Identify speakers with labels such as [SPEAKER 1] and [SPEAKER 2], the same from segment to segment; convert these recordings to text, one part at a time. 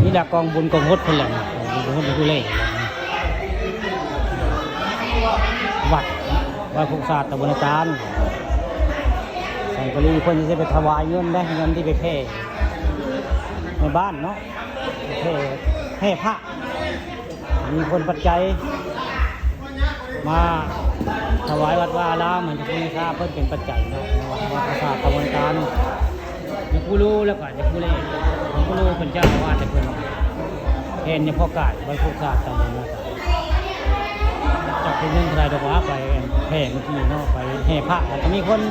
[SPEAKER 1] นี่แหละกองบุญกองฮดคนแหละกองฮดเป็นผู้เล่วัดภูศาสตร์ตะบนอาจารย์ใส่กรีคนที่จะไปถวายเงินได้เงินที่ไปแค่ในบ้านเนาะแค่พระมีคนปัจจัยมาถวายวัดว่าลาเหมือนที่คุณทราบเพิ่นเป็นปัจจัยเนาะวัดภูศาสตร์ตะบนอาจารย์อย่างผู้รู้แล้วก็อย่างผู้เล่ผู้รู้เป็นเจ้าว่าแต่เพิ่นเห็นอย่างพ่อกาดวัดภูศาสตร์ตะบนอาจารย์จากที่นึงใครดอกว่าไปแห่เมื่อกี้เนาะไปแห่พระแต่มีคน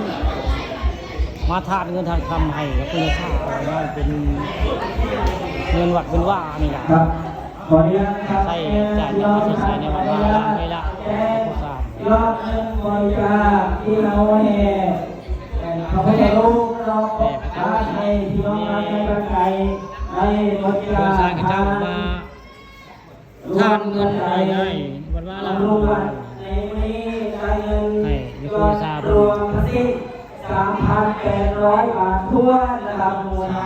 [SPEAKER 1] มาทานเงินทานคำให้กับคุณค่าอะไรเป็นเงินวัดเป็นว่านี่แหละใส่จ่ายเงินใส่ในวันว่าไม่ละผู้สาบ
[SPEAKER 2] ยอดเงินบริจาคที่เราแห่เขาไม่ได้รู้เราให้พี่น้องในบ้านไก่ให้บริจาคทาน
[SPEAKER 1] เงินให้วันว่าเรา
[SPEAKER 2] ในวันนี้ได้เงินยอดรวมทั้งสิ้น3,800 บาททั่วนะครับมูลค่า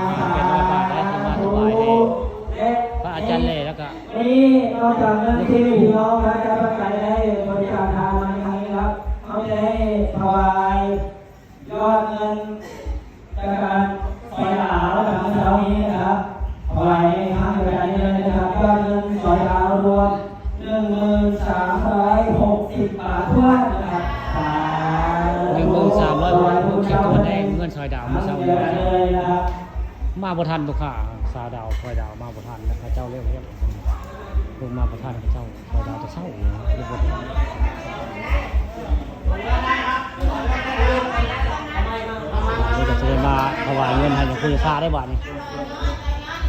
[SPEAKER 1] พระอาจารย์เล่แล้วก็
[SPEAKER 2] นี่นอกจากเงินที่พี่น้องพระอาจารย์ปัจจัยได้บริจาคทานมาในครั้งนี้ครับเขาจะได้ถวายยอดเงินจากการสอยดาวจากเช้านี้นะครับถวายทางบริการนี้เลยนะครับยอดเงินสอยดาวรวม 1360 บาททั่วนะครับ
[SPEAKER 1] 1360ตัวแดงเงินซอยดาวมาเช่ามาบ่ทันตัวข่าซาดาวซอยดาวมาบ่ทันแล้วเจ้าเรียกลงมาบ่ทันเจ้าซอยดาวจะเศร้าเรียกบ่ทันนี่ก็จะมาถวายเงินให้กับคุณค่าได้บ่นี่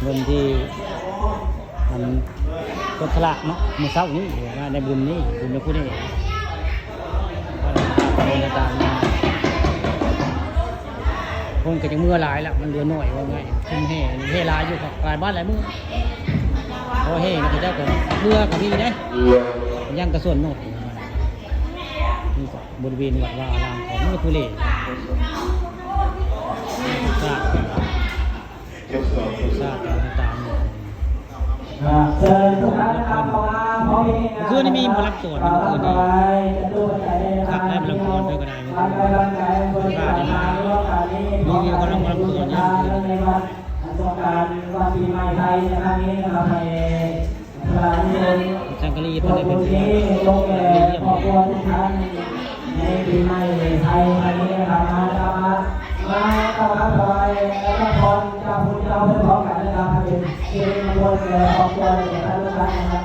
[SPEAKER 1] เงินที่มันก็ทลากเนาะมื้อเช้านี้ในบุญนี้บุญในผู้นี้ต่างๆคนก็จะเมื่อหลายละมันเหลือหน่อยว่าไงคุณเฮ่หลายอยู่กับหลายบ้านหลายมือเพราะเฮ่ก็จะเกิดเมื่อกับพี่เนี่ยยังกระส่วนหน่อยนี่ก็บริเวณวัดวาอารามของมือผู้เล่ซาต่างๆคือนี่มีมารับส่วนคือนี่ขับได้มารับส่วนด้วยก็ได้ข้าได้มามีคนรับส่วนยัง
[SPEAKER 2] สงการวันปีใหม่ไทยในครั้งนี้นะครับใน
[SPEAKER 1] สังกะรีเพื่อได้เป็น
[SPEAKER 2] ลงแก่ครอบครัวทุกท่านในปีใหม่ไทยครั้งนี้นะครับมาต้อนรับถวายพระพรเจ้าพุทธเจ้าเพื่อพร้อมกันนะครับเป็นเกียรติมงคลแก่ครอบครัวแก่ท่านทุกท่านนะครับ